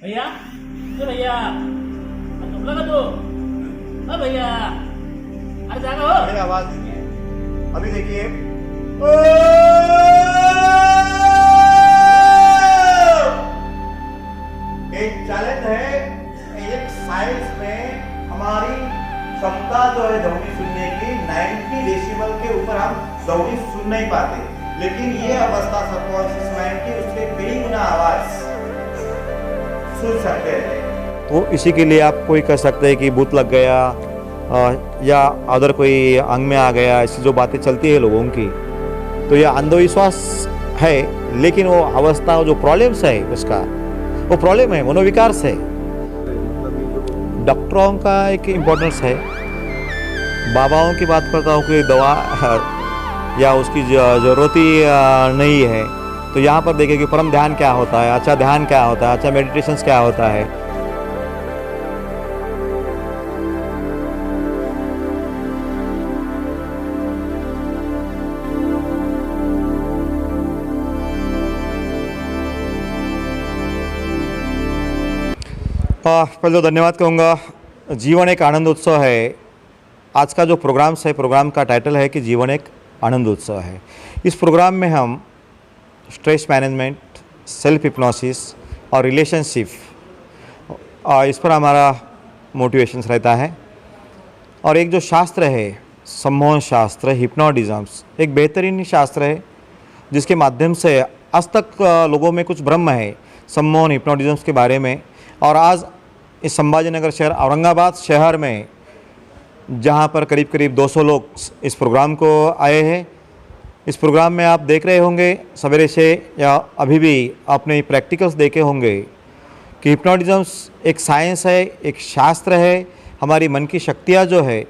भैया ये भैया तुम लगा तो भैया अरे जागा हो। मेरी आवाज देखिए, अभी देखिए। एक चैलेंज है, एक साइंस में हमारी क्षमता जो है ध्वनि सुनने की 90 डेसिबल के ऊपर हम ध्वनि सुन नहीं पाते, लेकिन ये अवस्था सबकॉन्शियस माइंड की उसके कई गुना आवाज सुन सकते हैं। तो इसी के लिए आप कोई कह सकते हैं कि भूत लग गया या अदर कोई अंग में आ गया, ऐसी जो बातें चलती है लोगों की, तो यह अंधविश्वास है। लेकिन वो अवस्था जो प्रॉब्लम्स है उसका वो प्रॉब्लम है, मनोविकार से। डॉक्टरों का एक इम्पोर्टेंस है। बाबाओं की बात करता हूँ कि दवा या उसकी ज़रूरत ही नहीं है, तो यहाँ पर देखिए कि परम ध्यान क्या होता है, अच्छा ध्यान क्या होता है, अच्छा मेडिटेशंस क्या होता है। पहले तो धन्यवाद कहूँगा। जीवन एक आनंद उत्सव है। आज का जो प्रोग्राम्स है, प्रोग्राम का टाइटल है कि जीवन एक आनंद उत्सव है। इस प्रोग्राम में हम स्ट्रेस मैनेजमेंट, सेल्फ हिप्नोसिस और रिलेशनशिप, इस पर हमारा मोटिवेशंस रहता है। और एक जो शास्त्र है, सम्मोहन शास्त्र, हिप्नोटिज्म्स, एक बेहतरीन शास्त्र है जिसके माध्यम से आज तक लोगों में कुछ भ्रम है सम्मोहन हिप्नोटिज्म्स के बारे में। और आज इस संभाजीनगर शहर, औरंगाबाद शहर में, जहाँ पर करीब करीब 200 लोग इस प्रोग्राम को आए हैं। इस प्रोग्राम में आप देख रहे होंगे सवेरे से या अभी भी आपने प्रैक्टिकल्स देखे होंगे कि हिप्नोटिज्म्स एक साइंस है, एक शास्त्र है। हमारी मन की शक्तियाँ जो है,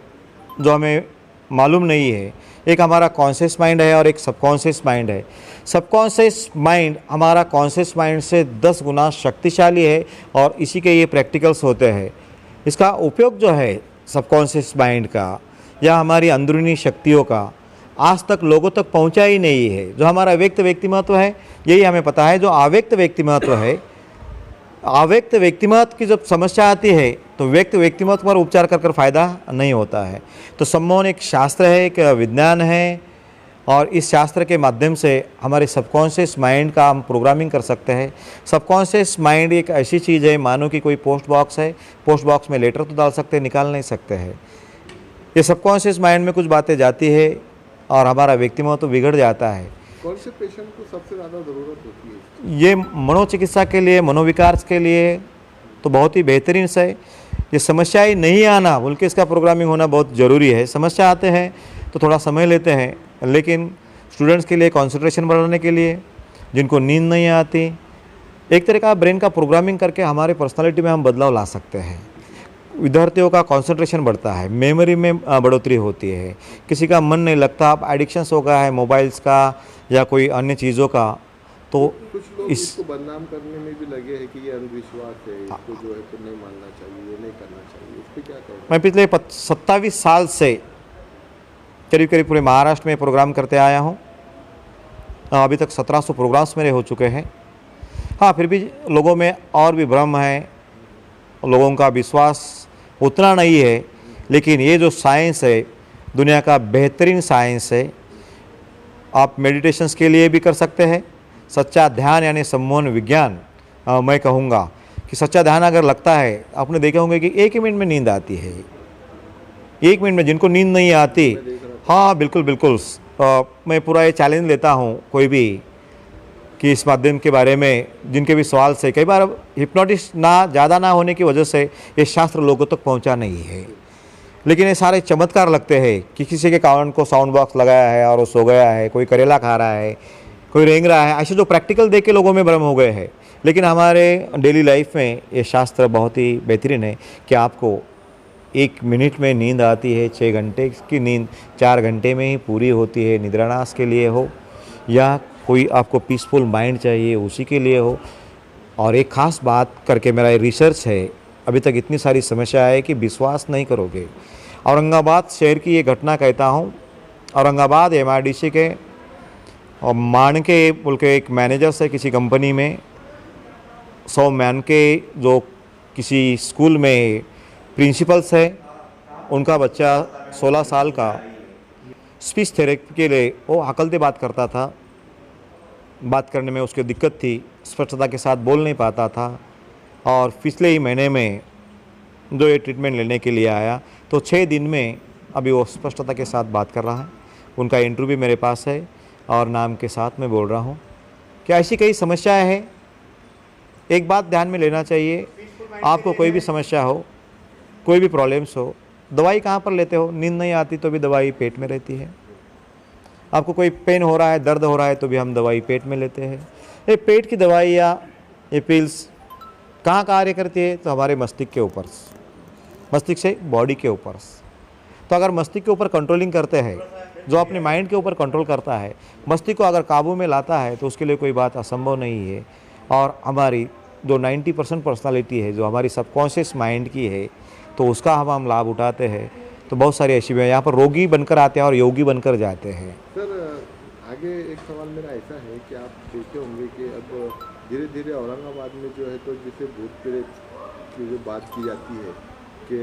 जो हमें मालूम नहीं है, एक हमारा कॉन्शियस माइंड है और एक सबकॉन्शियस माइंड है। सबकॉन्शियस माइंड हमारा कॉन्शियस माइंड से 10 गुना शक्तिशाली है और इसी के ये प्रैक्टिकल्स होते हैं। इसका उपयोग जो है सबकॉन्शियस माइंड का या हमारी अंदरूनी शक्तियों का आज तक लोगों तक पहुंचा ही नहीं है। जो हमारा व्यक्त व्यक्तिमत्व है, यही हमें पता है। जो अव्यक्त व्यक्तिमत्व है, अव्यक्त व्यक्तिमत्व की जब समस्या आती है तो व्यक्त व्यक्तिमत्व पर उपचार कर फ़ायदा नहीं होता है। तो सम्मोहन एक शास्त्र है, एक विज्ञान है, और इस शास्त्र के माध्यम से हमारे सबकॉन्शियस माइंड का हम प्रोग्रामिंग कर सकते हैं। सबकॉन्शियस माइंड एक ऐसी चीज़ है, मानो कि कोई पोस्ट बॉक्स है, पोस्ट बॉक्स में लेटर तो डाल सकते हैं, निकाल नहीं सकते हैं। ये सबकॉन्शियस माइंड में कुछ बातें जाती है और हमारा व्यक्तिमत्व तो बिगड़ जाता है। कौन से पेशेंट को सबसे ज़्यादा ज़रूरत होती है? ये मनोचिकित्सा के लिए, मनोविकार के लिए तो बहुत ही बेहतरीन है। ये समस्या ही नहीं आना बल्कि इसका प्रोग्रामिंग होना बहुत ज़रूरी है। समस्या आते हैं तो थोड़ा समय लेते हैं, लेकिन स्टूडेंट्स के लिए कंसंट्रेशन बढ़ाने के लिए, जिनको नींद नहीं आती, एक तरह का ब्रेन का प्रोग्रामिंग करके हमारे पर्सनालिटी में हम बदलाव ला सकते हैं। विद्यार्थियों का कंसंट्रेशन बढ़ता है, मेमोरी में बढ़ोतरी होती है, किसी का मन नहीं लगता, अब एडिक्शंस हो गया है मोबाइल्स का या कोई अन्य चीज़ों का। तो कुछ लोग इसको बदनाम करने में भी लगे हैं कि ये अंधविश्वास है, इसको जो है तो नहीं मानना चाहिए, ये नहीं करना चाहिए। इस पर क्या कहें? मैं पिछले 27 साल से करीब करीब पूरे महाराष्ट्र में प्रोग्राम करते आया हूँ। अभी तक 1700 प्रोग्राम्स मेरे हो चुके हैं। हाँ, फिर भी लोगों में और भी भ्रम है, लोगों का विश्वास उतना नहीं है। लेकिन ये जो साइंस है, दुनिया का बेहतरीन साइंस है। आप मेडिटेशंस के लिए भी कर सकते हैं। सच्चा ध्यान यानी सम्मोहन विज्ञान, मैं कहूँगा कि सच्चा ध्यान अगर लगता है, आपने देखे होंगे कि 1 ही मिनट में नींद आती है। 1 मिनट में जिनको नींद नहीं आती, हाँ बिल्कुल बिल्कुल, मैं पूरा ये चैलेंज लेता हूँ कोई भी कि इस माध्यम के बारे में जिनके भी सवाल से, कई बार हिप्नोटिस्ट ज़्यादा ना होने की वजह से ये शास्त्र लोगों तक पहुँचा नहीं है। लेकिन ये सारे चमत्कार लगते हैं कि किसी के कारण को साउंड बॉक्स लगाया है और वो सो गया है, कोई करेला खा रहा है, कोई रेंग रहा है, ऐसे जो प्रैक्टिकल देख के लोगों में भ्रम हो गए हैं। लेकिन हमारे डेली लाइफ में ये शास्त्र बहुत ही बेहतरीन है कि आपको 1 मिनट में नींद आती है। 6 घंटे की नींद 4 घंटे में ही पूरी होती है। निद्रानाश के लिए हो या कोई आपको पीसफुल माइंड चाहिए उसी के लिए हो। और एक ख़ास बात करके मेरा रिसर्च है, अभी तक इतनी सारी समस्या है कि विश्वास नहीं करोगे। औरंगाबाद शहर की ये घटना कहता हूँ। औरंगाबाद MIDC के और माणके बोल के एक मैनेजर से किसी कंपनी में 100 मैन के जो किसी स्कूल में प्रिंसिपल्स है, उनका बच्चा 16 साल का स्पीच थेरेपी के लिए वो हकलते बात करता था, बात करने में उसकी दिक्कत थी, स्पष्टता के साथ बोल नहीं पाता था। और पिछले ही महीने में जो ये ट्रीटमेंट लेने के लिए आया तो 6 दिन में अभी वो स्पष्टता के साथ बात कर रहा है। उनका इंटरव्यू भी मेरे पास है और नाम के साथ मैं बोल रहा हूँ कि ऐसी कई समस्याएं हैं। एक बात ध्यान में लेना चाहिए, आपको कोई भी समस्या हो, कोई भी प्रॉब्लम्स हो, दवाई कहाँ पर लेते हो? नींद नहीं आती तो भी दवाई पेट में रहती है। आपको कोई पेन हो रहा है, दर्द हो रहा है तो भी हम दवाई पेट में लेते हैं। ये पेट की दवाई या ये पिल्स कहाँ कार्य करती है? तो हमारे मस्तिष्क के ऊपर, मस्तिष्क से बॉडी के ऊपर। तो अगर मस्तिष्क के ऊपर कंट्रोलिंग करते हैं, जो अपने माइंड के ऊपर कंट्रोल करता है, मस्तिष्क को अगर काबू में लाता है तो उसके लिए कोई बात असंभव नहीं है। और हमारी जो 90% पर्सनालिटी है, जो हमारी सबकॉन्शियस माइंड की है, तो उसका हम लाभ उठाते हैं। तो बहुत सारी ऐसी भी यहाँ पर रोगी बनकर आते हैं और योगी बनकर जाते हैं। सर आगे एक सवाल मेरा ऐसा है कि आप देखते होंगे कि अब धीरे धीरे औरंगाबाद में जो है तो जिसे भूत प्रेत की जो बात की जाती है कि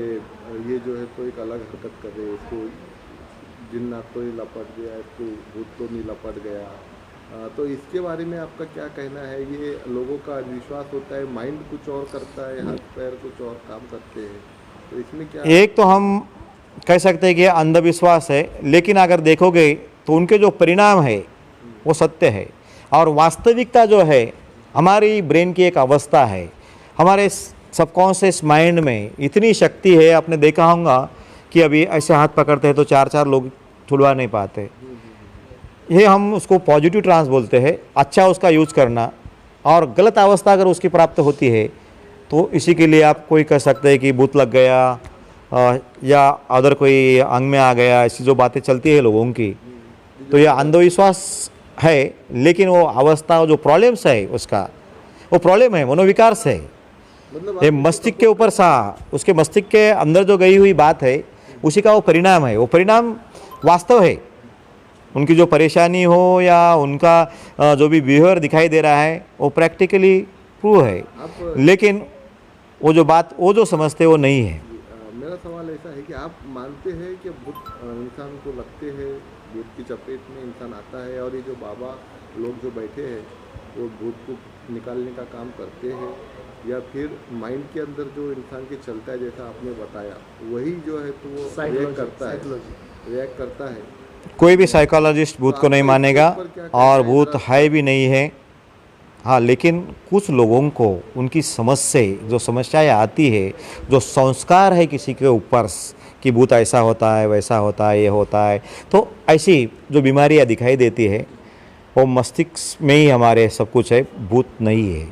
ये जो है तो एक अलग हरकत कर रहे हैं, इसको जिन्नात तो नहीं लपट गया, इसको भूत तो नहीं लपट गया, तो इसके बारे में आपका क्या कहना है? ये लोगों का विश्वास होता है, माइंड कुछ और करता है, हाथ पैर कुछ और काम करते हैं, तो इसमें क्या? एक तो हम कह सकते हैं कि अंधविश्वास है, लेकिन अगर देखोगे तो उनके जो परिणाम है वो सत्य है। और वास्तविकता जो है हमारी ब्रेन की एक अवस्था है, हमारे सबकॉन्शियस माइंड में इतनी शक्ति है। आपने देखा होगा कि अभी ऐसे हाथ पकड़ते हैं तो 4-4 लोग छुड़वा नहीं पाते। ये हम उसको पॉजिटिव ट्रांस बोलते हैं, अच्छा उसका यूज करना। और गलत अवस्था अगर उसकी प्राप्त होती है तो इसी के लिए आप कोई कह सकते हैं कि भूत लग गया या अदर कोई अंग में आ गया, ऐसी जो बातें चलती है लोगों की, तो यह अंधविश्वास है। लेकिन वो अवस्था, जो प्रॉब्लम्स है उसका, वो प्रॉब्लम है, मनोविकार से है। मतलब ये मस्तिष्क के ऊपर उसके मस्तिष्क के अंदर जो गई हुई बात है उसी का वो परिणाम है। वो परिणाम वास्तव है, उनकी जो परेशानी हो या उनका जो भी बिहेवियर दिखाई दे रहा है वो प्रैक्टिकली प्रूव है। लेकिन वो जो बात, वो जो समझते वो नहीं है। मेरा सवाल ऐसा है कि आप मानते हैं कि भूत इंसान को लगते हैं, भूत की चपेट में इंसान आता है, और ये जो बाबा लोग जो बैठे हैं वो भूत को निकालने का काम करते हैं, या फिर माइंड के अंदर जो इंसान के चलता है, जैसा आपने बताया, वही जो है तो वो रिएक्ट करता है? कोई भी साइकोलॉजिस्ट भूत को नहीं मानेगा और भूत है भी नहीं है। हाँ, लेकिन कुछ लोगों को उनकी समझ से जो समस्याएं आती है, जो संस्कार है किसी के ऊपर कि भूत ऐसा होता है, वैसा होता है, ये होता है, तो ऐसी जो बीमारियां दिखाई देती है वो मस्तिष्क में ही हमारे सब कुछ है, भूत नहीं है,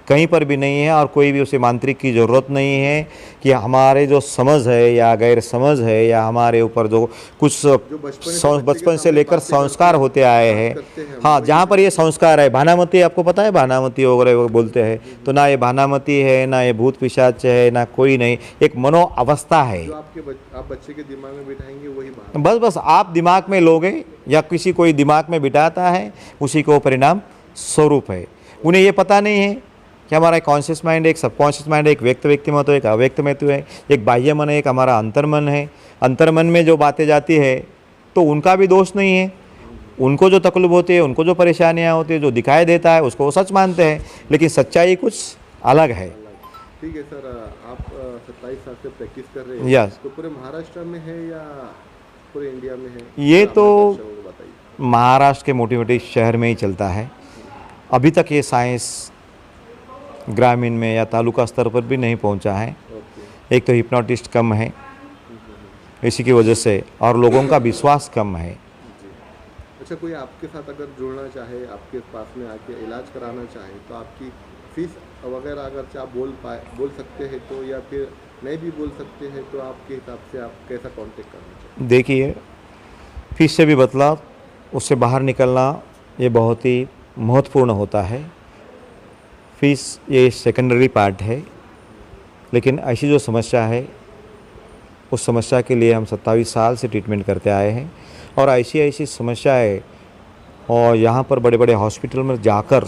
कहीं पर भी नहीं है। और कोई भी उसे मांत्रिक की ज़रूरत नहीं है कि हमारे जो समझ है या गैर समझ है या हमारे ऊपर जो कुछ बचपन से लेकर संस्कार होते आए हैं। हाँ, जहाँ पर ये संस्कार है, भानामती, आपको पता है भानामती वगैरह बोलते हैं, तो ना ये भानामती है, ना ये भूत पिशाच है, ना कोई नहीं, एक मनो अवस्था है। आप बच्चे के दिमाग में बिठाएंगे वही बस आप दिमाग में लोगे या किसी कोई दिमाग में बिठाता है, उसी को परिणाम स्वरूप है। उन्हें ये पता नहीं है कि हमारा कॉन्शियस माइंड, एक सबकॉन्शियस माइंड, एक व्यक्त व्यक्तिमत्व, एक अव्यक्त महत्व है, एक बाह्य मन है, एक हमारा अंतर्मन है। अंतर्मन में जो बातें जाती है तो उनका भी दोष नहीं है। उनको जो तकलीफ होती है, उनको जो परेशानियां होती है, जो दिखाई देता है उसको वो सच मानते हैं, लेकिन सच्चाई कुछ अलग है। ठीक है सर, आप 27 साल से प्रैक्टिस कर रहे हैं। यस। तो पूरे महाराष्ट्र में है या पूरे इंडिया में है? ये तो महाराष्ट्र के मोटी मोटी शहर में ही चलता है। अभी तक ये साइंस ग्रामीण में या तालुका स्तर पर भी नहीं पहुंचा है। एक तो हिप्नोटिस्ट कम है इसी की वजह से, और लोगों का विश्वास कम है। अच्छा, कोई आपके साथ अगर जुड़ना चाहे, आपके पास में आके इलाज कराना चाहे, तो आपकी फीस वगैरह अगर आप बोल सकते हैं तो, या फिर नहीं भी बोल सकते हैं तो आपके हिसाब से आप कैसा कांटेक्ट करना चाहिए? देखिए, फीस से भी बदलाव, उससे बाहर निकलना ये बहुत ही महत्वपूर्ण होता है। फीस ये सेकेंडरी पार्ट है, लेकिन ऐसी जो समस्या है उस समस्या के लिए हम 27 साल से ट्रीटमेंट करते आए हैं। और ऐसी समस्याएं और यहाँ पर बड़े बड़े हॉस्पिटल में जाकर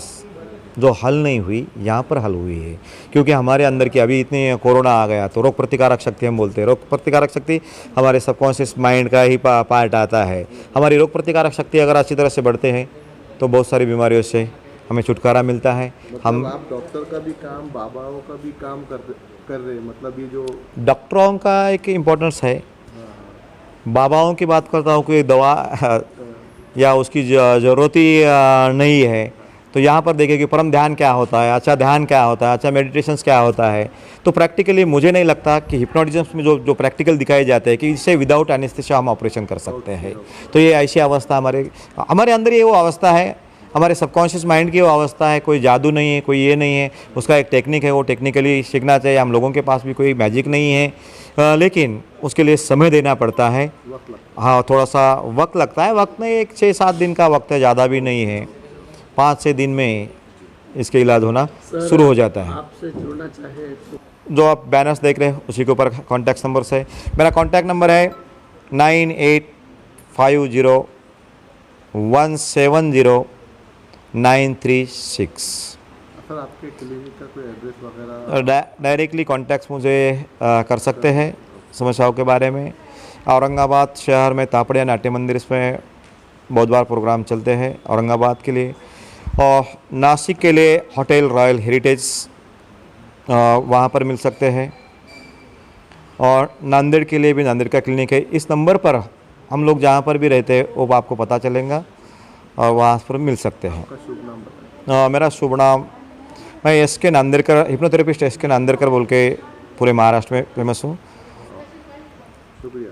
जो हल नहीं हुई यहाँ पर हल हुई है, क्योंकि हमारे अंदर की अभी इतनी कोरोना आ गया तो रोग प्रतिकारक शक्ति हम बोलते हैं, रोग प्रतिकारक शक्ति हमारे सबकॉन्शियस माइंड का ही पार्ट आता है। हमारी रोग प्रतिकारक शक्ति अगर अच्छी तरह से बढ़ते हैं तो बहुत सारी बीमारियों से हमें छुटकारा मिलता है। मतलब आप डॉक्टर का भी काम, बाबाओं का भी काम कर रहे हैं, मतलब ये जो डॉक्टरों का एक इम्पोर्टेंस है। बाबाओं की बात करता हूँ, कोई दवा या उसकी ज़रूरत ही नहीं है, तो यहाँ पर देखिए कि परम ध्यान क्या होता है, अच्छा ध्यान क्या होता है, अच्छा मेडिटेशंस क्या होता है। तो प्रैक्टिकली मुझे नहीं लगता कि हिप्नोटिज्म में जो प्रैक्टिकल दिखाए जाते हैं कि इससे विदाउट एनेस्थीसिया हम ऑपरेशन कर सकते हैं। तो ये ऐसी अवस्था हमारे अंदर ये वो अवस्था है, हमारे सबकॉन्शियस माइंड की वो अवस्था है। कोई जादू नहीं है, कोई ये नहीं है, उसका एक टेक्निक है, वो टेक्निकली सीखना चाहिए। हम लोगों के पास भी कोई मैजिक नहीं है, लेकिन उसके लिए समय देना पड़ता है। हाँ, थोड़ा सा वक्त लगता है। वक्त में 6-7 दिन का वक्त है, ज़्यादा भी नहीं है। 5-6 दिन में इसके इलाज होना शुरू हो जाता है। आपसे जुड़ना चाहे तो जो आप बैनर्स देख रहे हैं उसी के ऊपर कॉन्टैक्ट नंबर है। मेरा कॉन्टैक्ट नंबर है 9850170936। सर आपके क्लिनिक का कोई एड्रेस वगैरह? डायरेक्टली कॉन्टैक्ट्स मुझे कर सकते हैं समस्याओं के बारे में। औरंगाबाद शहर में तापड़िया नाट्य मंदिर, इसमें बहुत बार प्रोग्राम चलते हैं औरंगाबाद के लिए। और नासिक के लिए होटल रॉयल हेरिटेज, वहाँ पर मिल सकते हैं। और नांदेड़ के लिए भी नांदेड़ का क्लिनिक है। इस नंबर पर हम लोग जहाँ पर भी रहते हैं वो आपको पता चलेगा और वहाँ पर मिल सकते हैं। आपका शुभ नाम बताएं। मेरा शुभ नाम, मैं SK Nandedkar, hypnotherapist SK Nandedkar बोल के पूरे महाराष्ट्र में फेमस हूँ। शुक्रिया।